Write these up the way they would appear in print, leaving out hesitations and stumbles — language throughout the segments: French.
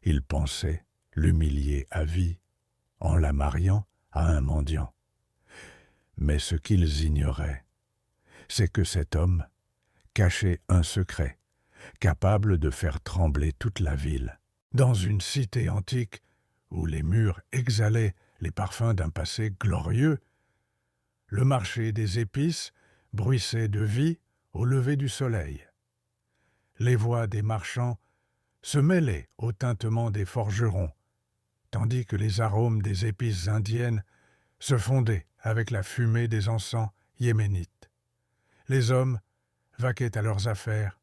Il pensait l'humilier à vie en la mariant à un mendiant. Mais ce qu'ils ignoraient, c'est que cet homme cachait un secret, capable de faire trembler toute la ville. Dans une cité antique, où les murs exhalaient les parfums d'un passé glorieux, le marché des épices bruissait de vie au lever du soleil. Les voix des marchands se mêlaient au tintement des forgerons, tandis que les arômes des épices indiennes se fondaient avec la fumée des encens yéménites. Les hommes vaquaient à leurs affaires,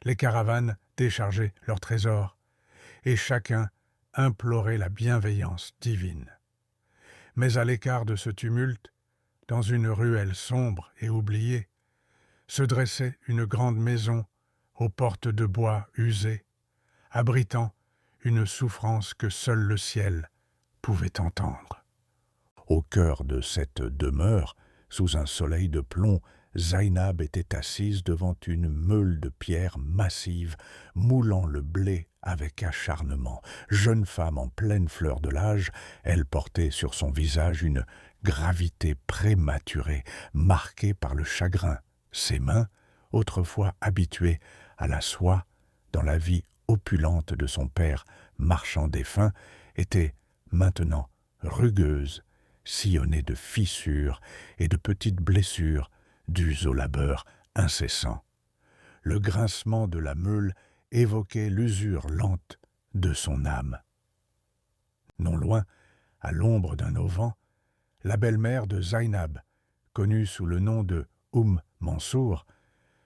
les caravanes déchargeaient leurs trésors, et chacun implorait la bienveillance divine. Mais à l'écart de ce tumulte, dans une ruelle sombre et oubliée, se dressait une grande maison aux portes de bois usées, abritant une souffrance que seul le ciel pouvait entendre. Au cœur de cette demeure, sous un soleil de plomb, Zainab était assise devant une meule de pierre massive, moulant le blé avec acharnement. Jeune femme en pleine fleur de l'âge, elle portait sur son visage une gravité prématurée, marquée par le chagrin. Ses mains, autrefois habituées à la soie dans la vie opulente de son père, marchand défunt, étaient maintenant rugueuses, sillonnées de fissures et de petites blessures dues au labeur incessant. Le grincement de la meule évoquait l'usure lente de son âme. Non loin, à l'ombre d'un auvent, la belle-mère de Zainab, connue sous le nom de Mansour,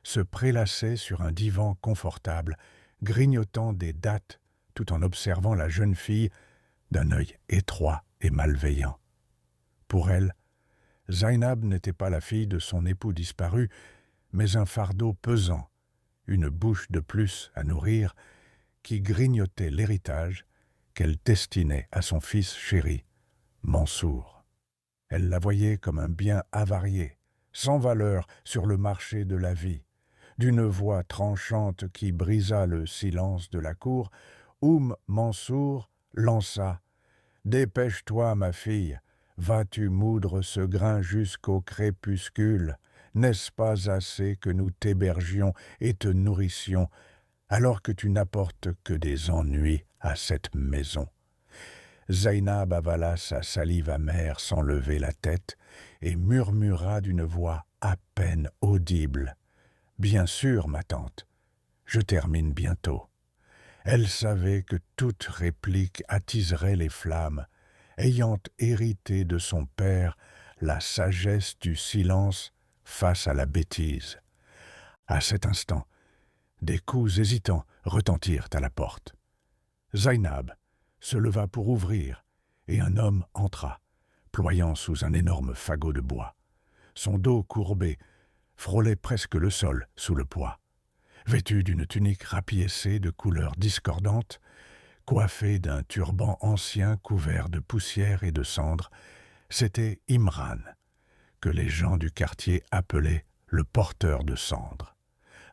se prélassait sur un divan confortable, grignotant des dattes tout en observant la jeune fille d'un œil étroit et malveillant. Pour elle, Zainab n'était pas la fille de son époux disparu, mais un fardeau pesant, une bouche de plus à nourrir, qui grignotait l'héritage qu'elle destinait à son fils chéri, Mansour. Elle la voyait comme un bien avarié, sans valeur sur le marché de la vie. D'une voix tranchante qui brisa le silence de la cour, Mansour lança « Dépêche-toi, ma fille, vas-tu moudre ce grain jusqu'au crépuscule? N'est-ce pas assez que nous t'hébergions et te nourrissions, alors que tu n'apportes que des ennuis à cette maison ?» Zainab avala sa salive amère sans lever la tête et murmura d'une voix à peine audible. « Bien sûr, ma tante, je termine bientôt. » Elle savait que toute réplique attiserait les flammes, ayant hérité de son père la sagesse du silence face à la bêtise. À cet instant, des coups hésitants retentirent à la porte. Zainab se leva pour ouvrir, et un homme entra, ployant sous un énorme fagot de bois. Son dos courbé frôlait presque le sol sous le poids. Vêtu d'une tunique rapiécée de couleurs discordantes, coiffé d'un turban ancien couvert de poussière et de cendres, c'était Imran, que les gens du quartier appelaient le porteur de cendres.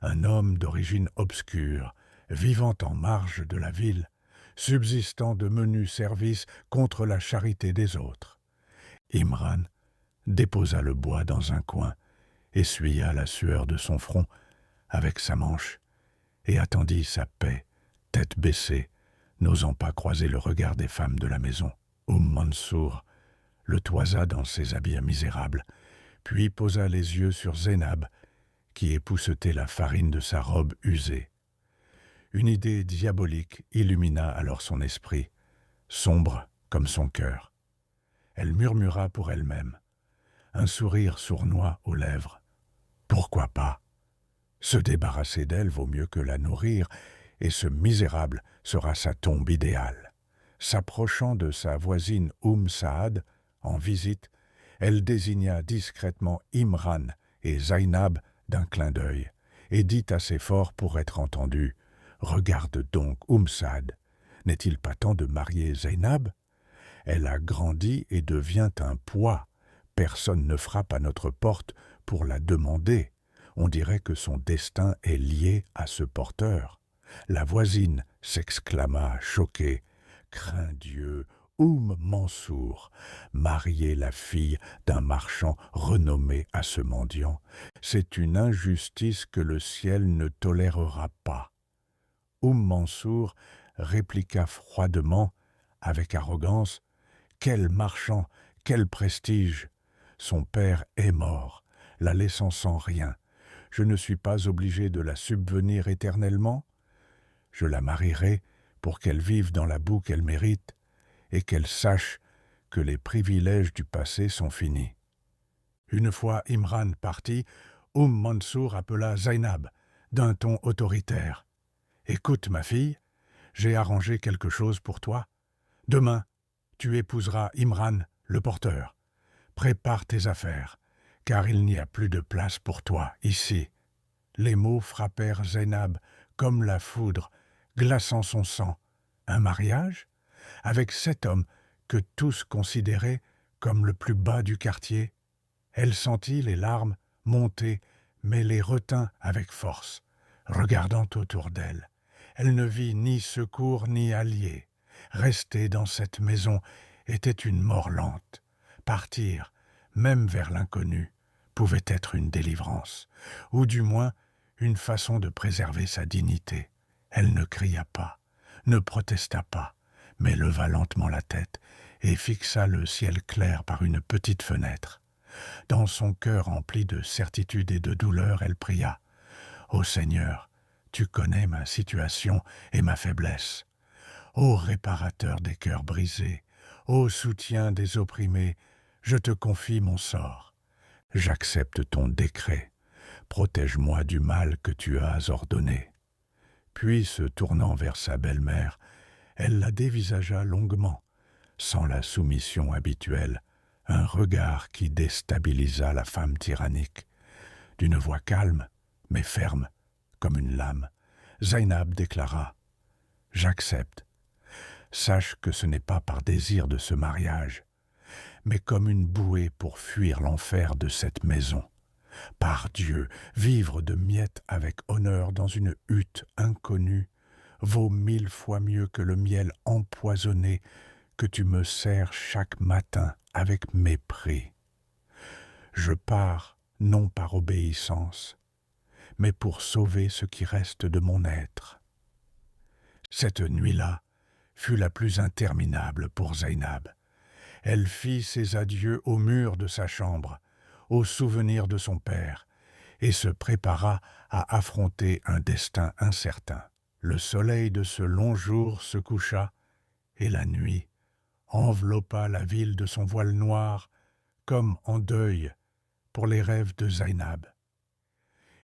Un homme d'origine obscure, vivant en marge de la ville, subsistant de menus services contre la charité des autres. Imran déposa le bois dans un coin, essuya la sueur de son front avec sa manche et attendit sa paix, tête baissée, n'osant pas croiser le regard des femmes de la maison. Mansour le toisa dans ses habits misérables, puis posa les yeux sur Zainab, qui époussetait la farine de sa robe usée. Une idée diabolique illumina alors son esprit, sombre comme son cœur. Elle murmura pour elle-même, un sourire sournois aux lèvres. Pourquoi pas? Se débarrasser d'elle vaut mieux que la nourrir, et ce misérable sera sa tombe idéale. S'approchant de sa voisine Saad, en visite, elle désigna discrètement Imran et Zainab d'un clin d'œil, et dit assez fort pour être entendue. « Regarde donc Saad, n'est-il pas temps de marier Zainab? Elle a grandi et devient un poids. Personne ne frappe à notre porte pour la demander. On dirait que son destin est lié à ce porteur. La voisine s'exclama choqué. Crains Dieu, Mansour, marier la fille d'un marchand renommé à ce mendiant, c'est une injustice que le ciel ne tolérera pas. Mansour répliqua froidement, avec arrogance, « Quel marchand, quel prestige! Son père est mort, la laissant sans rien. Je ne suis pas obligé de la subvenir éternellement. Je la marierai pour qu'elle vive dans la boue qu'elle mérite et qu'elle sache que les privilèges du passé sont finis. » Une fois Imran parti, Mansour appela Zainab d'un ton autoritaire. « Écoute, ma fille, j'ai arrangé quelque chose pour toi. Demain, tu épouseras Imran, le porteur. Prépare tes affaires, car il n'y a plus de place pour toi ici. » Les mots frappèrent Zainab comme la foudre, glaçant son sang. Un mariage? Avec cet homme que tous considéraient comme le plus bas du quartier? Elle sentit les larmes monter, mais les retint avec force. Regardant autour d'elle, elle ne vit ni secours ni allié. Rester dans cette maison était une mort lente. Partir, même vers l'inconnu, pouvait être une délivrance, ou du moins une façon de préserver sa dignité. Elle ne cria pas, ne protesta pas, mais leva lentement la tête et fixa le ciel clair par une petite fenêtre. Dans son cœur empli de certitude et de douleur, elle pria « Ô Seigneur, tu connais ma situation et ma faiblesse. Ô réparateur des cœurs brisés, ô soutien des opprimés, je te confie mon sort. J'accepte ton décret. Protège-moi du mal que tu as ordonné. » Puis, se tournant vers sa belle-mère, elle la dévisagea longuement, sans la soumission habituelle, un regard qui déstabilisa la femme tyrannique. D'une voix calme, mais ferme, comme une lame, Zainab déclara « J'accepte. Sache que ce n'est pas par désir de ce mariage, mais comme une bouée pour fuir l'enfer de cette maison. Par Dieu, vivre de miettes avec honneur dans une hutte inconnue vaut 1000 fois mieux que le miel empoisonné que tu me sers chaque matin avec mépris. Je pars non par obéissance, mais pour sauver ce qui reste de mon être. » Cette nuit-là fut la plus interminable pour Zainab. Elle fit ses adieux au mur de sa chambre, au souvenir de son père, et se prépara à affronter un destin incertain. Le soleil de ce long jour se coucha, et la nuit enveloppa la ville de son voile noir, comme en deuil pour les rêves de Zainab.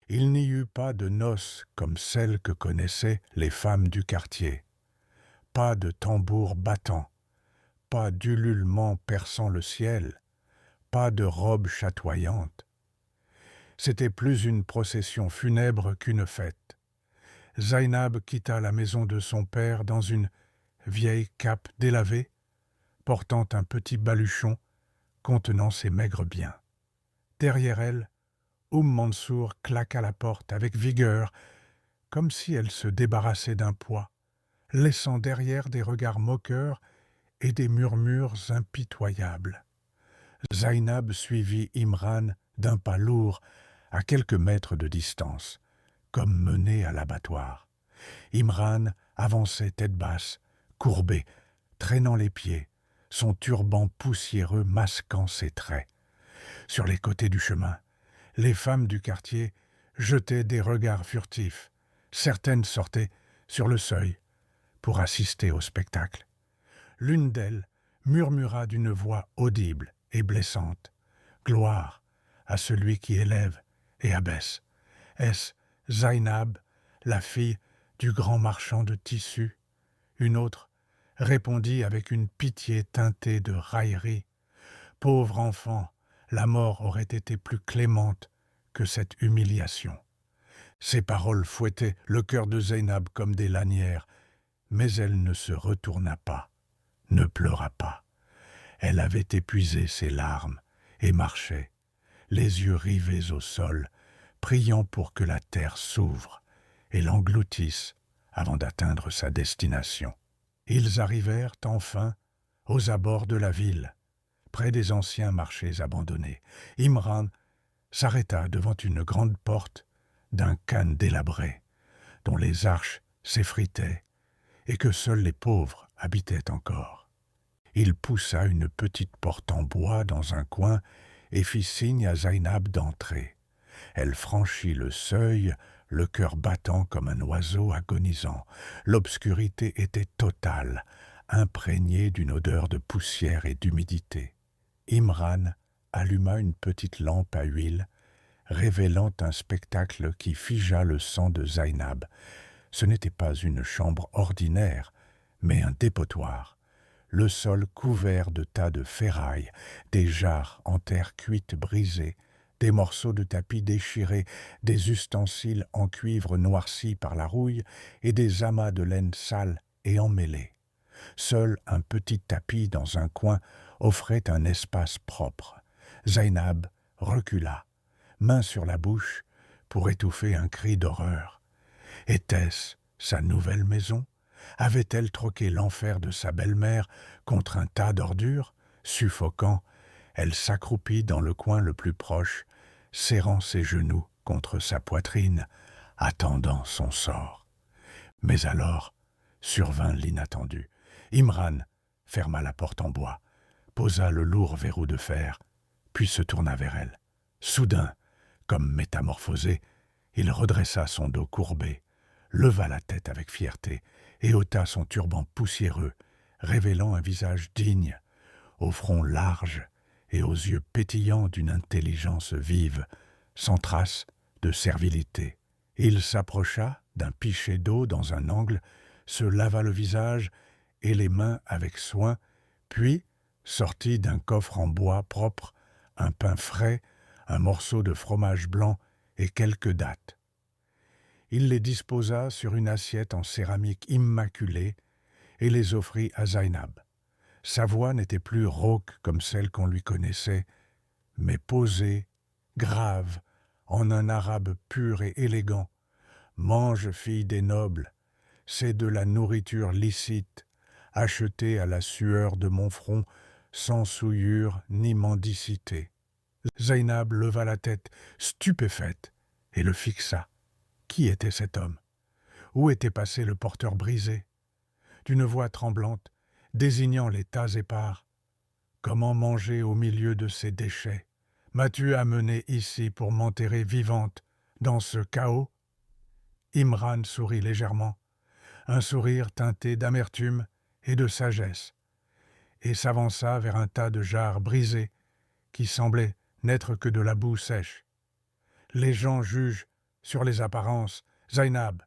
Il n'y eut pas de noces comme celles que connaissaient les femmes du quartier, pas de tambours battants, pas d'ululement perçant le ciel, pas de robes chatoyantes. C'était plus une procession funèbre qu'une fête. Zainab quitta la maison de son père dans une vieille cape délavée, portant un petit baluchon contenant ses maigres biens. Derrière elle, Mansour claqua la porte avec vigueur, comme si elle se débarrassait d'un poids, laissant derrière des regards moqueurs et des murmures impitoyables. Zainab suivit Imran d'un pas lourd à quelques mètres de distance, comme mené à l'abattoir. Imran avançait tête basse, courbé, traînant les pieds, son turban poussiéreux masquant ses traits. Sur les côtés du chemin, les femmes du quartier jetaient des regards furtifs. Certaines sortaient sur le seuil pour assister au spectacle. L'une d'elles murmura d'une voix audible et blessante « Gloire à celui qui élève et abaisse. Est-ce Zainab, la fille du grand marchand de tissus ?» Une autre répondit avec une pitié teintée de raillerie « Pauvre enfant, la mort aurait été plus clémente que cette humiliation. » Ces paroles fouettaient le cœur de Zainab comme des lanières, mais elle ne se retourna pas, ne pleura pas. Elle avait épuisé ses larmes et marchait, les yeux rivés au sol, priant pour que la terre s'ouvre et l'engloutisse avant d'atteindre sa destination. Ils arrivèrent enfin aux abords de la ville, près des anciens marchés abandonnés. Imran s'arrêta devant une grande porte d'un khan délabré, dont les arches s'effritaient et que seuls les pauvres habitaient encore. Il poussa une petite porte en bois dans un coin et fit signe à Zainab d'entrer. Elle franchit le seuil, le cœur battant comme un oiseau agonisant. L'obscurité était totale, imprégnée d'une odeur de poussière et d'humidité. Imran alluma une petite lampe à huile, révélant un spectacle qui figea le sang de Zainab. Ce n'était pas une chambre ordinaire, mais un dépotoir, le sol couvert de tas de ferrailles, des jarres en terre cuite brisées, des morceaux de tapis déchirés, des ustensiles en cuivre noircis par la rouille et des amas de laine sale et emmêlés. Seul un petit tapis dans un coin offrait un espace propre. Zainab recula, main sur la bouche, pour étouffer un cri d'horreur. Était-ce sa nouvelle maison? Avait-elle troqué l'enfer de sa belle-mère contre un tas d'ordures? Suffocant, elle s'accroupit dans le coin le plus proche, serrant ses genoux contre sa poitrine, attendant son sort. Mais alors survint l'inattendu. Imran ferma la porte en bois, posa le lourd verrou de fer, puis se tourna vers elle. Soudain, comme métamorphosé, il redressa son dos courbé, leva la tête avec fierté et ôta son turban poussiéreux, révélant un visage digne, au front large et aux yeux pétillants d'une intelligence vive, sans trace de servilité. Il s'approcha d'un pichet d'eau dans un angle, se lava le visage et les mains avec soin, puis sortit d'un coffre en bois propre un pain frais, un morceau de fromage blanc et quelques dattes. Il les disposa sur une assiette en céramique immaculée et les offrit à Zainab. Sa voix n'était plus rauque comme celle qu'on lui connaissait, mais posée, grave, en un arabe pur et élégant. « Mange, fille des nobles, c'est de la nourriture licite, achetée à la sueur de mon front, sans souillure ni mendicité. » Zainab leva la tête, stupéfaite, et le fixa. Qui était cet homme? Où était passé le porteur brisé? D'une voix tremblante, désignant les tas épars. Comment manger au milieu de ces déchets? M'as-tu amené ici pour m'enterrer vivante dans ce chaos? Imran sourit légèrement, un sourire teinté d'amertume et de sagesse, et s'avança vers un tas de jarres brisées qui semblaient n'être que de la boue sèche. Les gens jugent sur les apparences, Zainab.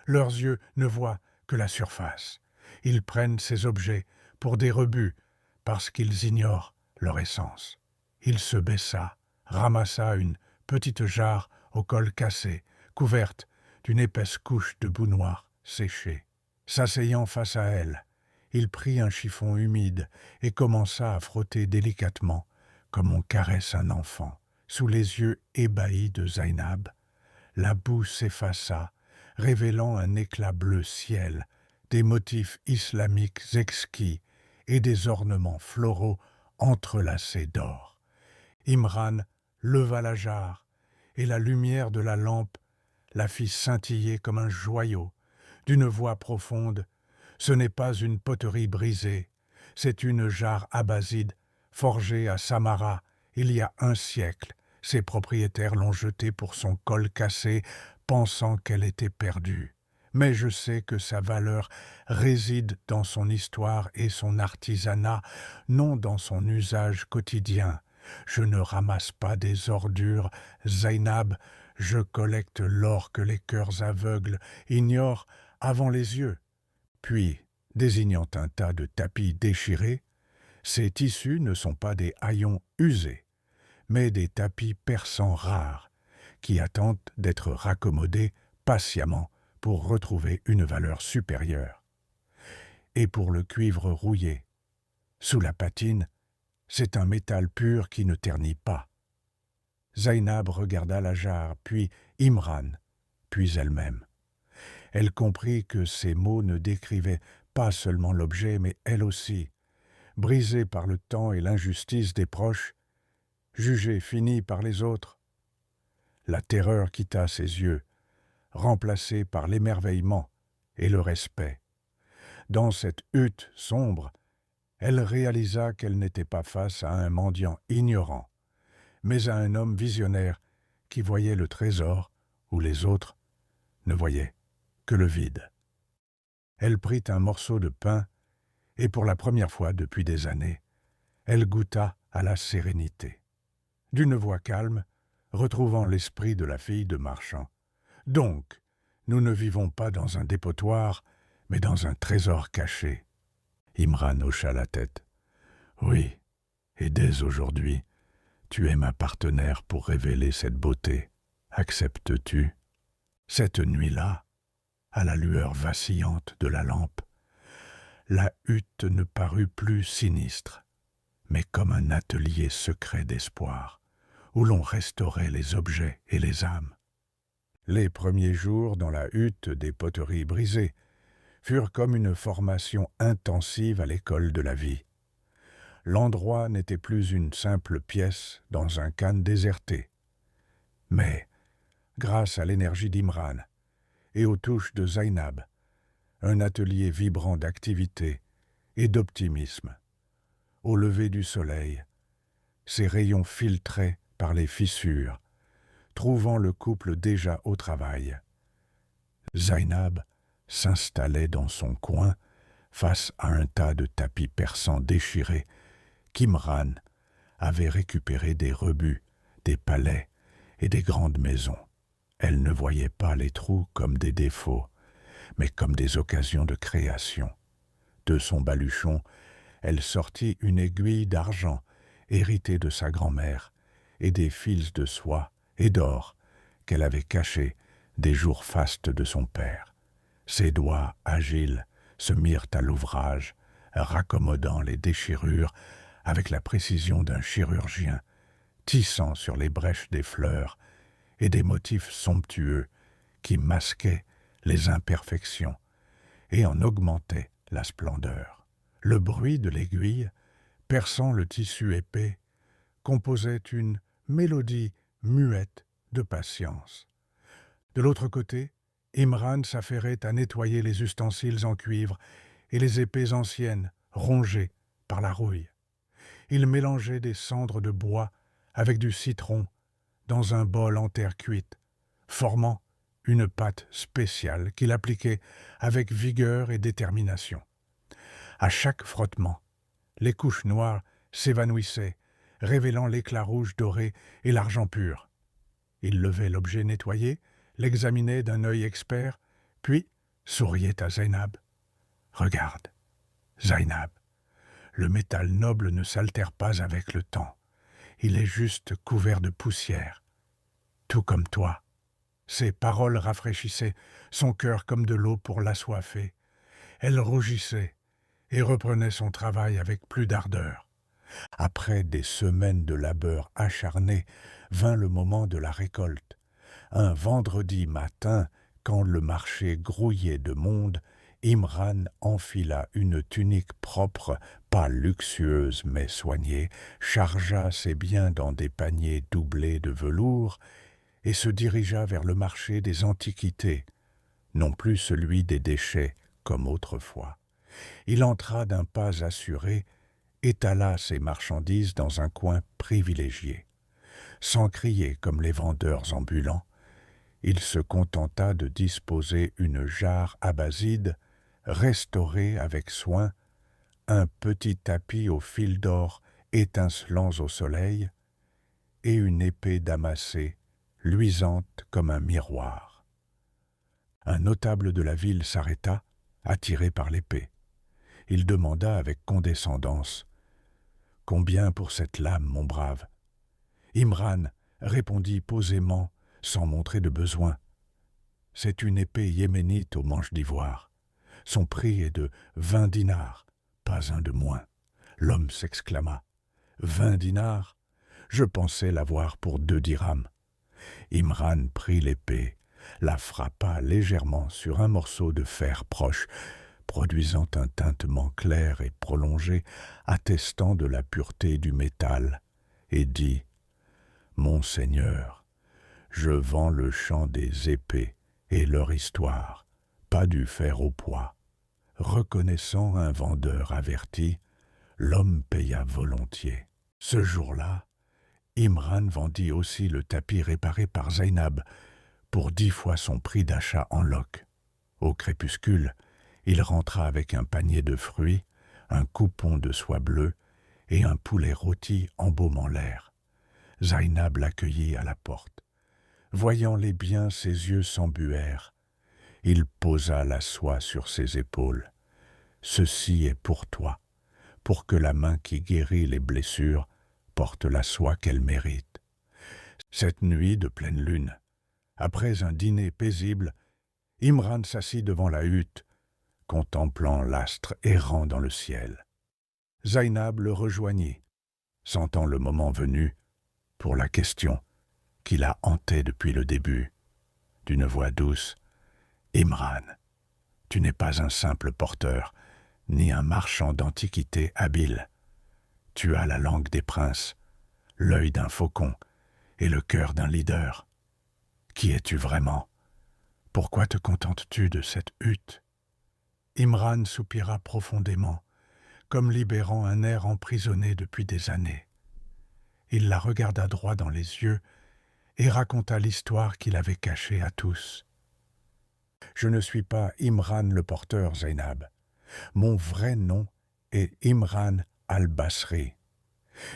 Leurs yeux ne voient que la surface. Ils prennent ces objets pour des rebuts parce qu'ils ignorent leur essence. Il se baissa, ramassa une petite jarre au col cassé, couverte d'une épaisse couche de boue noire séchée. S'asseyant face à elle, il prit un chiffon humide et commença à frotter délicatement, comme on caresse un enfant. Sous les yeux ébahis de Zainab, la boue s'effaça, révélant un éclat bleu ciel, des motifs islamiques exquis et des ornements floraux entrelacés d'or. Imran leva la jarre, et la lumière de la lampe la fit scintiller comme un joyau. D'une voix profonde, « Ce n'est pas une poterie brisée, c'est une jarre abaside, forgée à Samara il y a 1 siècle. Ses propriétaires l'ont jetée pour son col cassé, pensant qu'elle était perdue. Mais je sais que sa valeur réside dans son histoire et son artisanat, non dans son usage quotidien. Je ne ramasse pas des ordures, Zainab, je collecte l'or que les cœurs aveugles ignorent avant les yeux. » Puis, désignant un tas de tapis déchirés, « Ces tissus ne sont pas des haillons usés, mais des tapis persans rares, qui attendent d'être raccommodés patiemment pour retrouver une valeur supérieure. Et pour le cuivre rouillé, sous la patine, c'est un métal pur qui ne ternit pas. » Zainab regarda la jarre, puis Imran, puis elle-même. Elle comprit que ces mots ne décrivaient pas seulement l'objet, mais elle aussi, brisée par le temps et l'injustice des proches, jugée finie par les autres. La terreur quitta ses yeux, remplacée par l'émerveillement et le respect. Dans cette hutte sombre, elle réalisa qu'elle n'était pas face à un mendiant ignorant, mais à un homme visionnaire qui voyait le trésor où les autres ne voyaient que le vide. Elle prit un morceau de pain et pour la première fois depuis des années, elle goûta à la sérénité. D'une voix calme, retrouvant l'esprit de la fille de marchand. « Donc, nous ne vivons pas dans un dépotoir, mais dans un trésor caché. » Imran hocha la tête. « Oui, et dès aujourd'hui, tu es ma partenaire pour révéler cette beauté. Acceptes-tu » Cette nuit-là, à la lueur vacillante de la lampe, la hutte ne parut plus sinistre, mais comme un atelier secret d'espoir, où l'on restaurait les objets et les âmes. Les premiers jours dans la hutte des poteries brisées furent comme une formation intensive à l'école de la vie. L'endroit n'était plus une simple pièce dans un khan déserté, mais, grâce à l'énergie d'Imran et aux touches de Zainab, un atelier vibrant d'activité et d'optimisme. Au lever du soleil, ses rayons filtraient par les fissures, trouvant le couple déjà au travail. Zainab s'installait dans son coin face à un tas de tapis persans déchirés qu'Imran avait récupérés des rebuts, des palais et des grandes maisons. Elle ne voyait pas les trous comme des défauts, mais comme des occasions de création. De son baluchon, elle sortit une aiguille d'argent héritée de sa grand-mère et des fils de soie et d'or qu'elle avait cachés des jours fastes de son père. Ses doigts agiles se mirent à l'ouvrage, raccommodant les déchirures avec la précision d'un chirurgien, tissant sur les brèches des fleurs et des motifs somptueux qui masquaient les imperfections et en augmentaient la splendeur. Le bruit de l'aiguille, perçant le tissu épais, composait une mélodie muette de patience. De l'autre côté, Imran s'affairait à nettoyer les ustensiles en cuivre et les épées anciennes, rongées par la rouille. Il mélangeait des cendres de bois avec du citron dans un bol en terre cuite, formant une pâte spéciale qu'il appliquait avec vigueur et détermination. À chaque frottement, les couches noires s'évanouissaient, révélant l'éclat rouge doré et l'argent pur. Il levait l'objet nettoyé, l'examinait d'un œil expert, puis souriait à Zainab. « Regarde, Zainab, le métal noble ne s'altère pas avec le temps. Il est juste couvert de poussière, tout comme toi. » Ses paroles rafraîchissaient son cœur comme de l'eau pour l'assoiffer. Elle rougissait et reprenait son travail avec plus d'ardeur. Après des semaines de labeur acharné, vint le moment de la récolte. Un vendredi matin, quand le marché grouillait de monde, Imran enfila une tunique propre, pas luxueuse mais soignée, chargea ses biens dans des paniers doublés de velours et se dirigea vers le marché des antiquités, non plus celui des déchets comme autrefois. Il entra d'un pas assuré, étala ses marchandises dans un coin privilégié. Sans crier comme les vendeurs ambulants, il se contenta de disposer une jarre abaside, restaurée avec soin, un petit tapis au fil d'or étincelants au soleil, et une épée damassée, luisante comme un miroir. Un notable de la ville s'arrêta, attiré par l'épée. Il demanda avec condescendance « Combien pour cette lame, mon brave ?» Imran répondit posément, sans montrer de besoin. « C'est une épée yéménite aux manches d'ivoire. Son prix est de 20 dinars, pas un de moins. » L'homme s'exclama. « 20 dinars ? Je pensais l'avoir pour 2 dirhams. » Imran prit l'épée, la frappa légèrement sur un morceau de fer proche, produisant un tintement clair et prolongé, attestant de la pureté du métal, et dit « Mon Seigneur, je vends le champ des épées et leur histoire, pas du fer au poids. » Reconnaissant un vendeur averti, l'homme paya volontiers. Ce jour-là, Imran vendit aussi le tapis réparé par Zainab pour 10 fois son prix d'achat en loc. Au crépuscule, il rentra avec un panier de fruits, un coupon de soie bleue et un poulet rôti embaumant l'air. Zainab l'accueillit à la porte. Voyant les biens, ses yeux s'embuèrent. Il posa la soie sur ses épaules. « Ceci est pour toi, pour que la main qui guérit les blessures porte la soie qu'elle mérite. » Cette nuit de pleine lune, après un dîner paisible, Imran s'assit devant la hutte, contemplant l'astre errant dans le ciel. Zainab le rejoignit, sentant le moment venu pour la question qui la hantait depuis le début. D'une voix douce, « Imran, tu n'es pas un simple porteur, ni un marchand d'antiquités habile. Tu as la langue des princes, l'œil d'un faucon et le cœur d'un leader. Qui es-tu vraiment? Pourquoi te contentes-tu de cette hutte ?» Imran soupira profondément, comme libérant un air emprisonné depuis des années. Il la regarda droit dans les yeux et raconta l'histoire qu'il avait cachée à tous. « Je ne suis pas Imran le porteur, Zainab. Mon vrai nom est Imran al-Basri.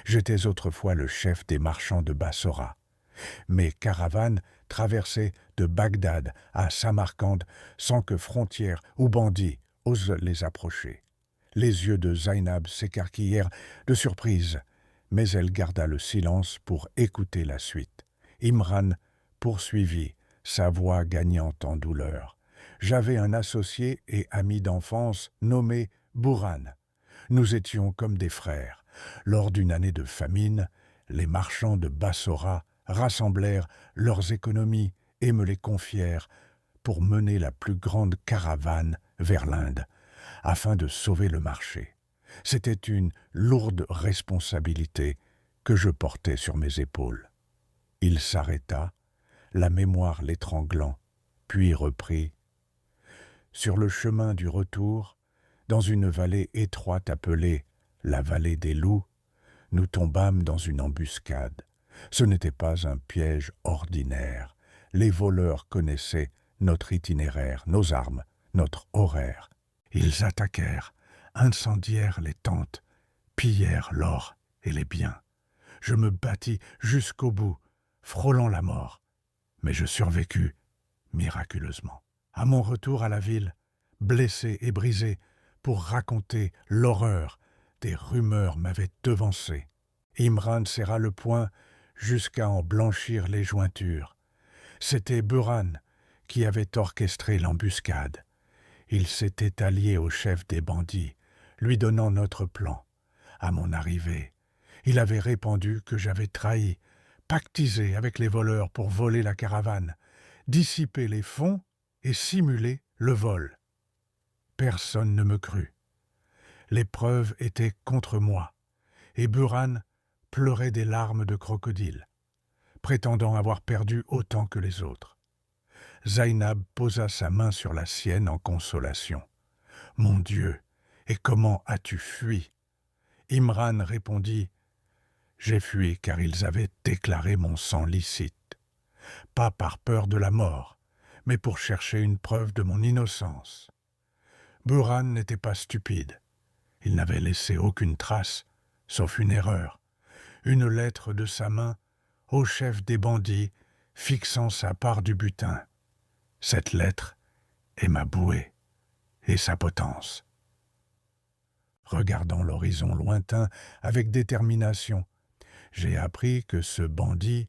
J'étais autrefois le chef des marchands de Bassora. Mes caravanes traversaient de Bagdad à Samarcande sans que frontières ou bandits osent les approcher. » Les yeux de Zainab s'écarquillèrent de surprise, mais elle garda le silence pour écouter la suite. Imran poursuivit, sa voix gagnant en douleur. « J'avais un associé et ami d'enfance nommé Bourhan. Nous étions comme des frères. Lors d'une année de famine, les marchands de Bassora rassemblèrent leurs économies et me les confièrent pour mener la plus grande caravane vers l'Inde, afin de sauver le marché. C'était une lourde responsabilité que je portais sur mes épaules. » Il s'arrêta, la mémoire l'étranglant, puis reprit. « Sur le chemin du retour, dans une vallée étroite appelée la vallée des loups, nous tombâmes dans une embuscade. Ce n'était pas un piège ordinaire. Les voleurs connaissaient notre itinéraire, nos armes, notre horaire. Ils attaquèrent, incendièrent les tentes, pillèrent l'or et les biens. Je me battis jusqu'au bout, frôlant la mort, mais je survécus miraculeusement. À mon retour à la ville, blessé et brisé, pour raconter l'horreur, des rumeurs m'avaient devancé. Imran serra le poing jusqu'à en blanchir les jointures. C'était Buran qui avait orchestré l'embuscade. Il s'était allié au chef des bandits, lui donnant notre plan. À mon arrivée, il avait répandu que j'avais trahi, pactisé avec les voleurs pour voler la caravane, dissiper les fonds et simuler le vol. Personne ne me crut. Les preuves étaient contre moi, et Buran pleurait des larmes de crocodile, prétendant avoir perdu autant que les autres. Zainab posa sa main sur la sienne en consolation. « Mon Dieu, et comment as-tu fui ?» Imran répondit « J'ai fui car ils avaient déclaré mon sang licite, pas par peur de la mort, mais pour chercher une preuve de mon innocence. » Buran n'était pas stupide. Il n'avait laissé aucune trace, sauf une erreur, une lettre de sa main au chef des bandits fixant sa part du butin. Cette lettre est ma bouée et sa potence. Regardant l'horizon lointain avec détermination, j'ai appris que ce bandit,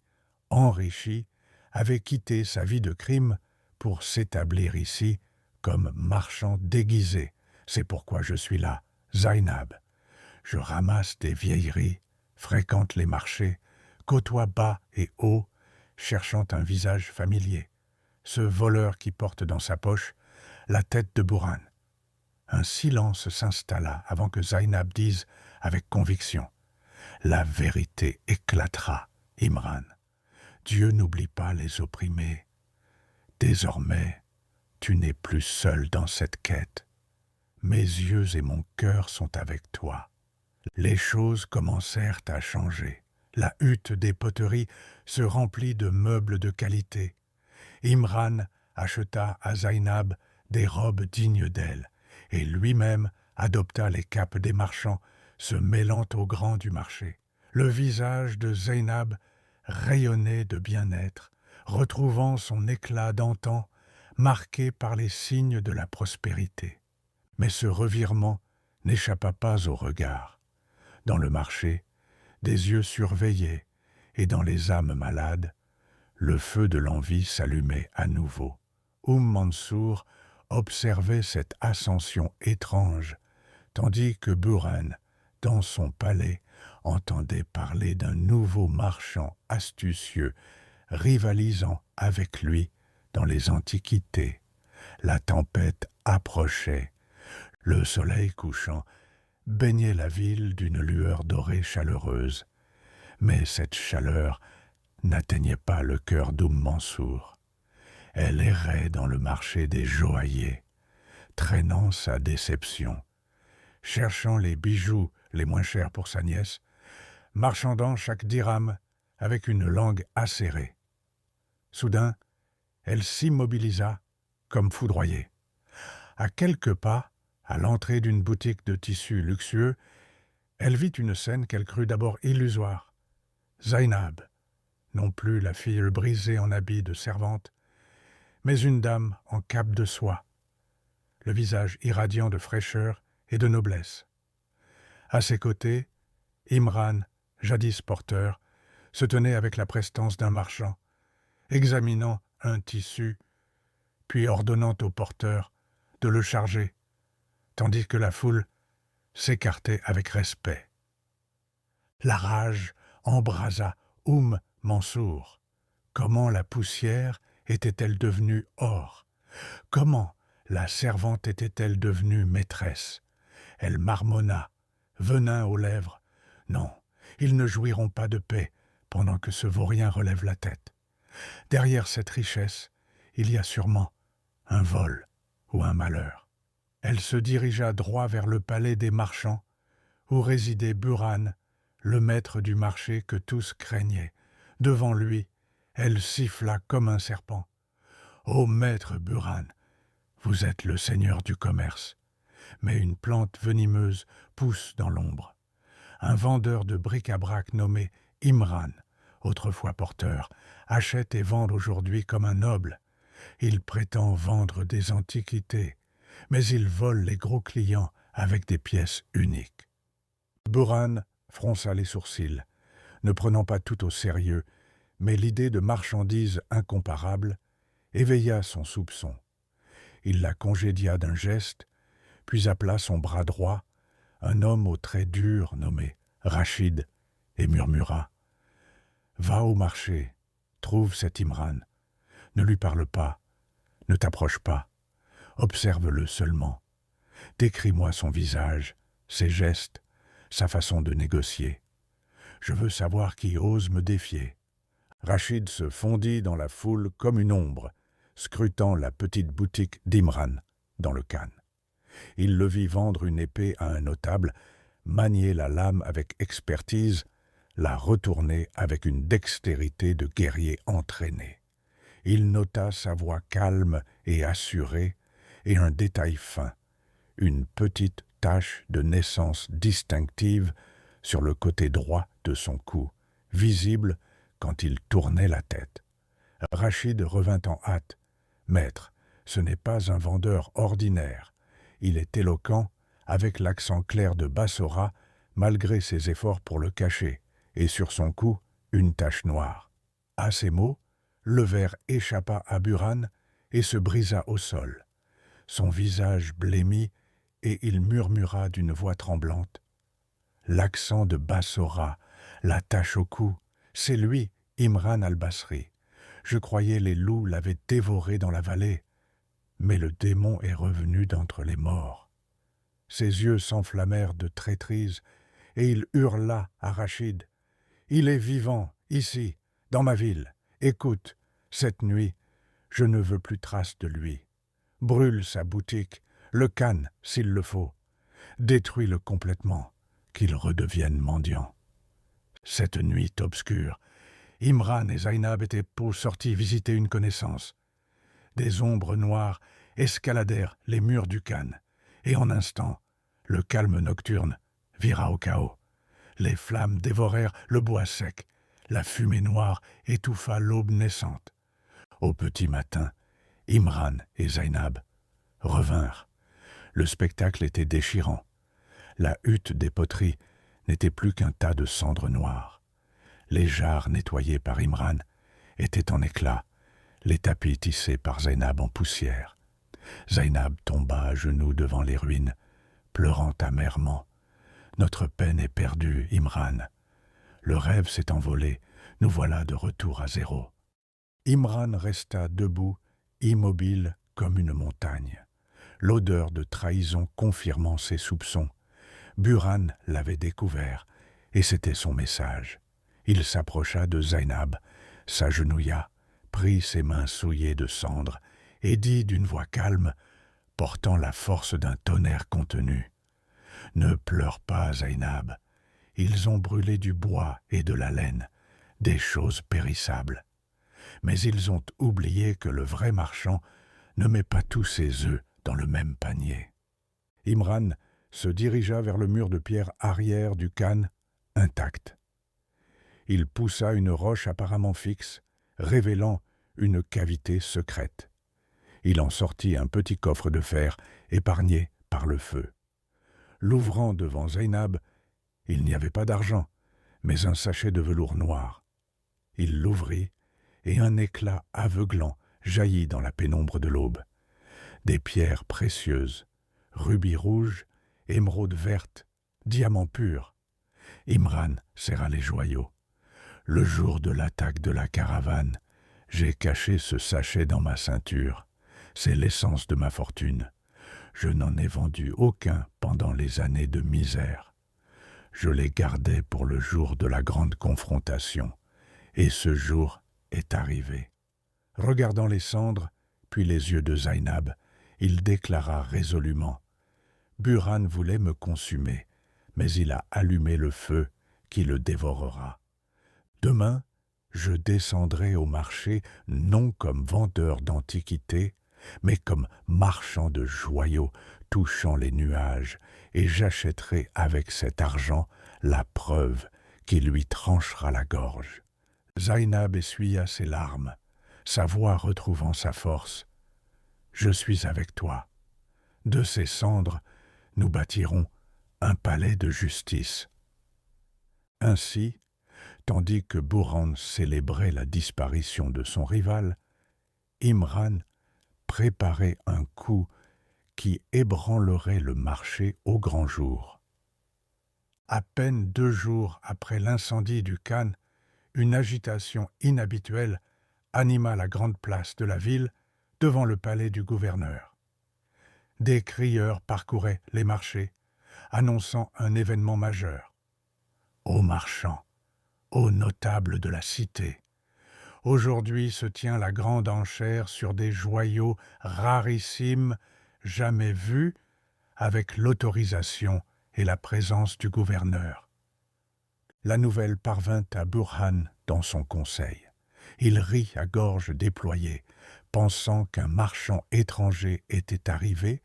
enrichi, avait quitté sa vie de crime pour s'établir ici comme marchand déguisé. C'est pourquoi je suis là, Zainab. Je ramasse des vieilleries, fréquente les marchés, côtoie bas et haut, cherchant un visage familier. ce voleur qui porte dans sa poche la tête de Bourhan. Un silence s'installa avant que Zainab dise avec conviction « La vérité éclatera, Imran. Dieu n'oublie pas les opprimés. Désormais, tu n'es plus seul dans cette quête. Mes yeux et mon cœur sont avec toi. » Les choses commencèrent à changer. La hutte des poteries se remplit de meubles de qualité. Imran acheta à Zainab des robes dignes d'elle, et lui-même adopta les capes des marchands, se mêlant aux grands du marché. Le visage de Zainab rayonnait de bien-être, retrouvant son éclat d'antan, marqué par les signes de la prospérité. Mais ce revirement n'échappa pas au regard. Dans le marché, des yeux surveillaient, et dans les âmes malades, le feu de l'envie s'allumait à nouveau. Mansour observait cette ascension étrange, tandis que Bourhan, dans son palais, entendait parler d'un nouveau marchand astucieux, rivalisant avec lui dans les antiquités. La tempête approchait. Le soleil couchant baignait la ville d'une lueur dorée chaleureuse. Mais cette chaleur n'atteignait pas le cœur Mansour. Elle errait dans le marché des joailliers, traînant sa déception, cherchant les bijoux les moins chers pour sa nièce, marchandant chaque dirham avec une langue acérée. Soudain, elle s'immobilisa comme foudroyée. À quelques pas, à l'entrée d'une boutique de tissus luxueux, elle vit une scène qu'elle crut d'abord illusoire. Zainab, non plus la fille brisée en habit de servante, mais une dame en cape de soie, le visage irradiant de fraîcheur et de noblesse. À ses côtés, Imran, jadis porteur, se tenait avec la prestance d'un marchand, examinant un tissu, puis ordonnant au porteur de le charger, tandis que la foule s'écartait avec respect. La rage embrasa Mansour. Comment la poussière était-elle devenue or? Comment la servante était-elle devenue maîtresse? Elle marmonna, venin aux lèvres. Non, ils ne jouiront pas de paix pendant que ce vaurien relève la tête. Derrière cette richesse, il y a sûrement un vol ou un malheur. Elle se dirigea droit vers le palais des marchands, où résidait Bourhan, le maître du marché que tous craignaient. Devant lui, elle siffla comme un serpent. « Ô maître Bourhan, vous êtes le seigneur du commerce. » Mais une plante venimeuse pousse dans l'ombre. Un vendeur de bric-à-brac nommé Imran, autrefois porteur, achète et vend aujourd'hui comme un noble. Il prétend vendre des antiquités, mais il vole les gros clients avec des pièces uniques. Bourhan fronça les sourcils, ne prenant pas tout au sérieux, mais l'idée de marchandise incomparable éveilla son soupçon. Il la congédia d'un geste, puis appela son bras droit, un homme aux traits durs nommé Rachid, et murmura « Va au marché, trouve cet Imran. Ne lui parle pas, ne t'approche pas, observe-le seulement. Décris-moi son visage, ses gestes, sa façon de négocier. Je veux savoir qui ose me défier. » Rachid se fondit dans la foule comme une ombre, scrutant la petite boutique d'Imran dans le Khan. Il le vit vendre une épée à un notable, manier la lame avec expertise, la retourner avec une dextérité de guerrier entraîné. Il nota sa voix calme et assurée, et un détail fin, une petite tache de naissance distinctive sur le côté droit de son cou, visible quand il tournait la tête. Rachid revint en hâte. « Maître, ce n'est pas un vendeur ordinaire. Il est éloquent, avec l'accent clair de Bassora, malgré ses efforts pour le cacher, et sur son cou, une tache noire. » À ces mots, le verre échappa à Bourhan et se brisa au sol. Son visage blêmit, et il murmura d'une voix tremblante. « L'accent de Bassora, la tache au cou, c'est lui, Imran al-Basri. Je croyais les loups l'avaient dévoré dans la vallée, mais le démon est revenu d'entre les morts. Ses yeux s'enflammèrent de traîtrise, et il hurla à Rachid. « Il est vivant, ici, dans ma ville. Écoute, cette nuit, je ne veux plus trace de lui. Brûle sa boutique, le canne s'il le faut. Détruis-le complètement, qu'il redevienne mendiant. » Cette nuit obscure, Imran et Zainab étaient pour sortis visiter une connaissance. Des ombres noires escaladèrent les murs du khan, et en instant, le calme nocturne vira au chaos. Les flammes dévorèrent le bois sec, la fumée noire étouffa l'aube naissante. Au petit matin, Imran et Zainab revinrent. Le spectacle était déchirant. La hutte des poteries n'était plus qu'un tas de cendres noires. Les jarres nettoyées par Imran étaient en éclats, les tapis tissés par Zainab en poussière. Zainab tomba à genoux devant les ruines, pleurant amèrement. « Notre peine est perdue, Imran. Le rêve s'est envolé, nous voilà de retour à zéro. » Imran resta debout, immobile comme une montagne, l'odeur de trahison confirmant ses soupçons. Buran l'avait découvert, et c'était son message. Il s'approcha de Zainab, s'agenouilla, prit ses mains souillées de cendre, et dit d'une voix calme, portant la force d'un tonnerre contenu. « Ne pleure pas, Zainab. Ils ont brûlé du bois et de la laine, des choses périssables. Mais ils ont oublié que le vrai marchand ne met pas tous ses œufs dans le même panier. » Imran se dirigea vers le mur de pierre arrière du khan, intact. Il poussa une roche apparemment fixe, révélant une cavité secrète. Il en sortit un petit coffre de fer épargné par le feu. L'ouvrant devant Zainab, il n'y avait pas d'argent, mais un sachet de velours noir. Il l'ouvrit, et un éclat aveuglant jaillit dans la pénombre de l'aube. Des pierres précieuses, rubis rouges, émeraudes vertes, diamants purs. Imran serra les joyaux. « Le jour de l'attaque de la caravane, j'ai caché ce sachet dans ma ceinture. C'est l'essence de ma fortune. Je n'en ai vendu aucun pendant les années de misère. Je les gardais pour le jour de la grande confrontation, et ce jour est arrivé. » Regardant les cendres, puis les yeux de Zainab, il déclara résolument « Buran voulait me consumer, mais il a allumé le feu qui le dévorera. Demain, je descendrai au marché non comme vendeur d'antiquités, mais comme marchand de joyaux touchant les nuages, et j'achèterai avec cet argent la preuve qui lui tranchera la gorge. » Zainab essuya ses larmes, sa voix retrouvant sa force. « Je suis avec toi. De ces cendres, nous bâtirons un palais de justice. » Ainsi, tandis que Buran célébrait la disparition de son rival, Imran préparait un coup qui ébranlerait le marché au grand jour. À peine 2 jours après l'incendie du khan, une agitation inhabituelle anima la grande place de la ville devant le palais du gouverneur. Des crieurs parcouraient les marchés, annonçant un événement majeur. « Ô marchands, ô notables de la cité, aujourd'hui se tient la grande enchère sur des joyaux rarissimes, jamais vus, avec l'autorisation et la présence du gouverneur. » La nouvelle parvint à Burhan dans son conseil. Il rit à gorge déployée, pensant qu'un marchand étranger était arrivé,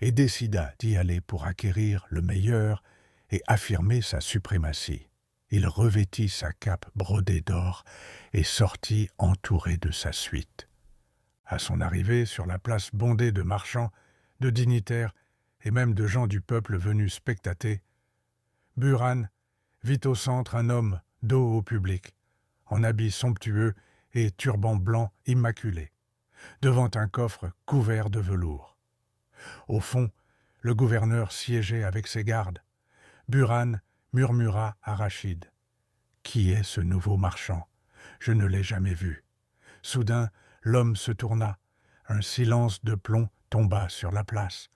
et décida d'y aller pour acquérir le meilleur et affirmer sa suprématie. Il revêtit sa cape brodée d'or et sortit entouré de sa suite. À son arrivée sur la place bondée de marchands, de dignitaires et même de gens du peuple venus spectater, Buran vit au centre un homme dos au public, en habit somptueux et turban blanc immaculé, devant un coffre couvert de velours. Au fond, le gouverneur siégeait avec ses gardes. Buran murmura à Rachid. « Qui est ce nouveau marchand ? Je ne l'ai jamais vu. Soudain, l'homme se tourna. Un silence de plomb tomba sur la place,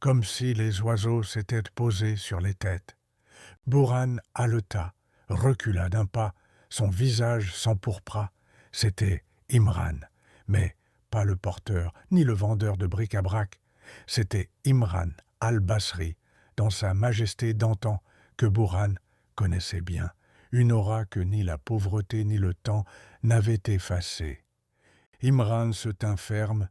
comme si les oiseaux s'étaient posés sur les têtes. Bourhan haleta, recula d'un pas, son visage s'empourpra. C'était Imran, mais pas le porteur, ni le vendeur de bric-à-brac. C'était Imran al-Basri, dans sa majesté d'antan, que Bourhan connaissait bien, une aura que ni la pauvreté ni le temps n'avaient effacée. Imran se tint ferme,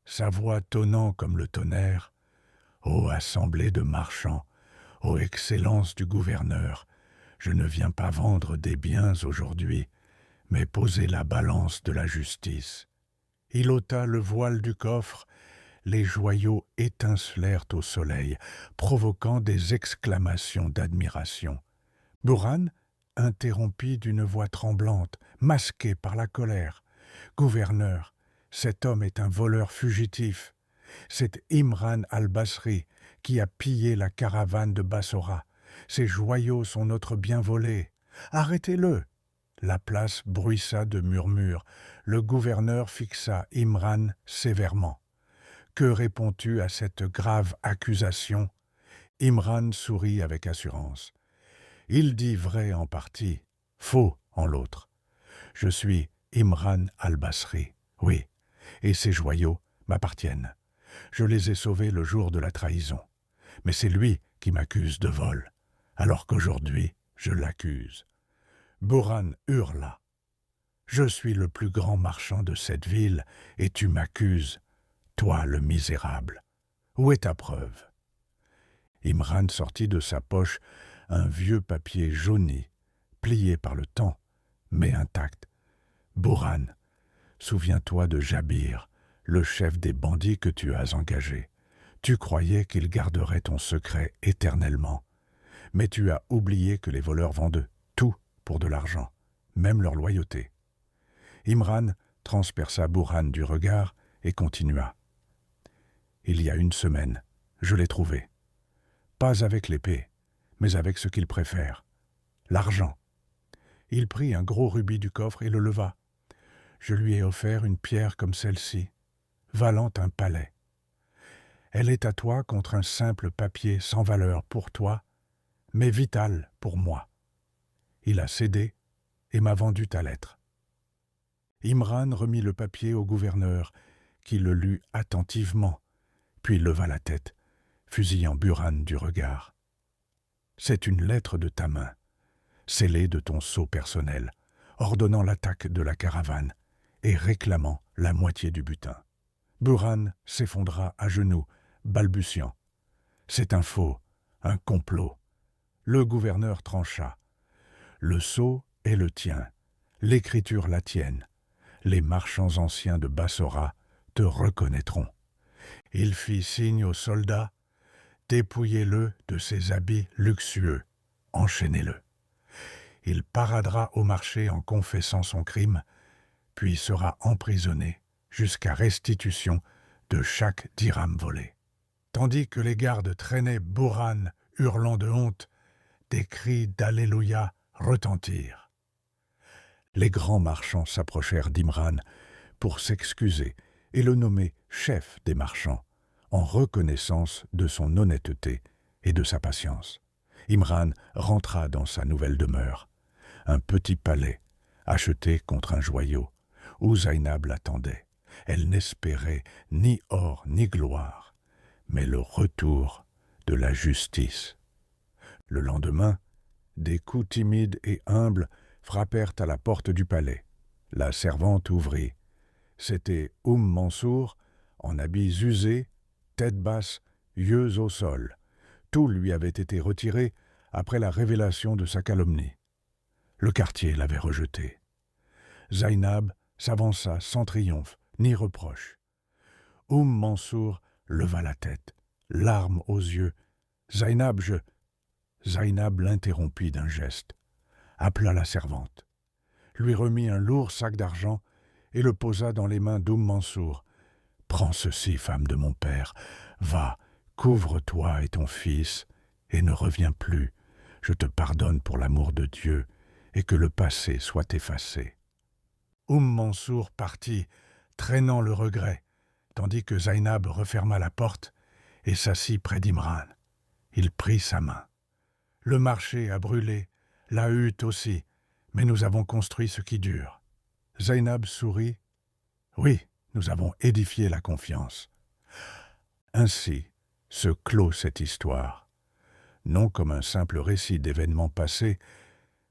sa voix tonnant comme le tonnerre. « Ô assemblée de marchands, ô excellence du gouverneur, je ne viens pas vendre des biens aujourd'hui, mais poser la balance de la justice. » Il ôta le voile du coffre, les joyaux étincelèrent au soleil, provoquant des exclamations d'admiration. Bourhan interrompit d'une voix tremblante, masquée par la colère. « Gouverneur, cet homme est un voleur fugitif. C'est Imran al-Basri qui a pillé la caravane de Bassora. Ses joyaux sont notre bien volé. Arrêtez-le !» La place bruissa de murmures. Le gouverneur fixa Imran sévèrement. « Que réponds-tu à cette grave accusation ?» Imran sourit avec assurance. « Il dit vrai en partie, faux en l'autre. Je suis Imran al-Basri, oui, et ces joyaux m'appartiennent. Je les ai sauvés le jour de la trahison. Mais c'est lui qui m'accuse de vol, alors qu'aujourd'hui je l'accuse. » Bourhan hurla. « Je suis le plus grand marchand de cette ville, et tu m'accuses, toi le misérable. Où est ta preuve ?» Imran sortit de sa poche un vieux papier jauni, plié par le temps, mais intact. « Bourhan, souviens-toi de Jabir, le chef des bandits que tu as engagé. Tu croyais qu'il garderait ton secret éternellement, mais tu as oublié que les voleurs vendent tout pour de l'argent, même leur loyauté. » Imran transperça Bourhan du regard et continua. « Il y a une semaine, je l'ai trouvé. Pas avec l'épée, mais avec ce qu'il préfère, l'argent. Il prit un gros rubis du coffre et le leva. Je lui ai offert une pierre comme celle-ci, valant un palais. Elle est à toi contre un simple papier sans valeur pour toi, mais vital pour moi. Il a cédé et m'a vendu ta lettre. » Imran remit le papier au gouverneur, qui le lut attentivement, puis leva la tête, fusillant Bourhan du regard. « C'est une lettre de ta main, scellée de ton sceau personnel, ordonnant l'attaque de la caravane et réclamant la moitié du butin. » Bourhan s'effondra à genoux, balbutiant. « C'est un faux, un complot. » Le gouverneur trancha. « Le sceau est le tien, l'écriture la tienne. Les marchands anciens de Bassora te reconnaîtront. » Il fit signe aux soldats. « Dépouillez-le de ses habits luxueux, enchaînez-le. Il paradera au marché en confessant son crime, puis sera emprisonné jusqu'à restitution de chaque dirham volé. » Tandis que les gardes traînaient Bourhan, hurlant de honte, des cris d'Alléluia retentirent. Les grands marchands s'approchèrent d'Imran pour s'excuser et le nommer chef des marchands, en reconnaissance de son honnêteté et de sa patience. Imran rentra dans sa nouvelle demeure, un petit palais acheté contre un joyau, où Zainab l'attendait. Elle n'espérait ni or ni gloire, mais le retour de la justice. Le lendemain, des coups timides et humbles frappèrent à la porte du palais. La servante ouvrit. C'était Mansour, en habits usés, tête basse, yeux au sol. Tout lui avait été retiré après la révélation de sa calomnie. Le quartier l'avait rejeté. Zainab s'avança sans triomphe ni reproche. Mansour leva la tête, larmes aux yeux. « Zainab, Zainab l'interrompit d'un geste, appela la servante, lui remit un lourd sac d'argent et le posa dans les mains Mansour. « Prends ceci, femme de mon père, va, couvre-toi et ton fils, et ne reviens plus. Je te pardonne pour l'amour de Dieu, et que le passé soit effacé. » Mansour partit, traînant le regret, tandis que Zainab referma la porte et s'assit près d'Imran. Il prit sa main. Le marché a brûlé, la hutte aussi, mais nous avons construit ce qui dure. Zainab sourit. Oui, nous avons édifié la confiance. Ainsi se clôt cette histoire, non comme un simple récit d'événements passés,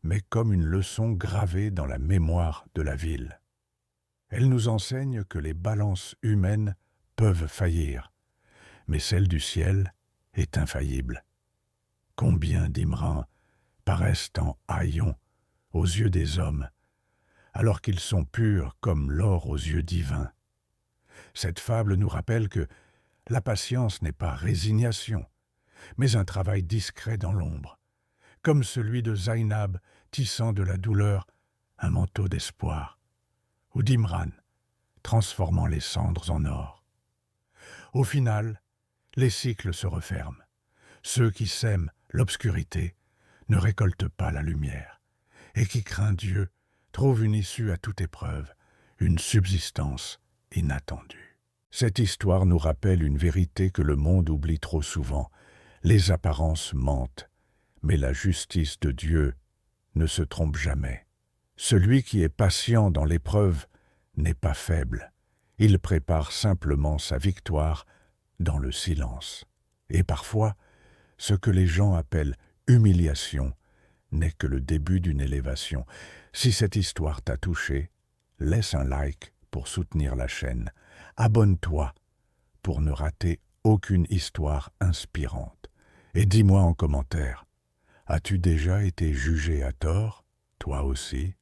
mais comme une leçon gravée dans la mémoire de la ville. Elle nous enseigne que les balances humaines peuvent faillir, mais celle du ciel est infaillible. Combien d'Imrans paraissent en haillons aux yeux des hommes, alors qu'ils sont purs comme l'or aux yeux divins. Cette fable nous rappelle que la patience n'est pas résignation, mais un travail discret dans l'ombre, comme celui de Zainab tissant de la douleur un manteau d'espoir, ou d'Imran transformant les cendres en or. Au final, les cycles se referment. Ceux qui sèment l'obscurité ne récoltent pas la lumière, et qui craint Dieu trouve une issue à toute épreuve, une subsistance inattendue. Cette histoire nous rappelle une vérité que le monde oublie trop souvent. Les apparences mentent, mais la justice de Dieu ne se trompe jamais. Celui qui est patient dans l'épreuve n'est pas faible. Il prépare simplement sa victoire dans le silence. Et parfois, ce que les gens appellent humiliation n'est que le début d'une élévation. Si cette histoire t'a touché, laisse un like pour soutenir la chaîne. Abonne-toi pour ne rater aucune histoire inspirante. Et dis-moi en commentaire, as-tu déjà été jugé à tort, toi aussi ?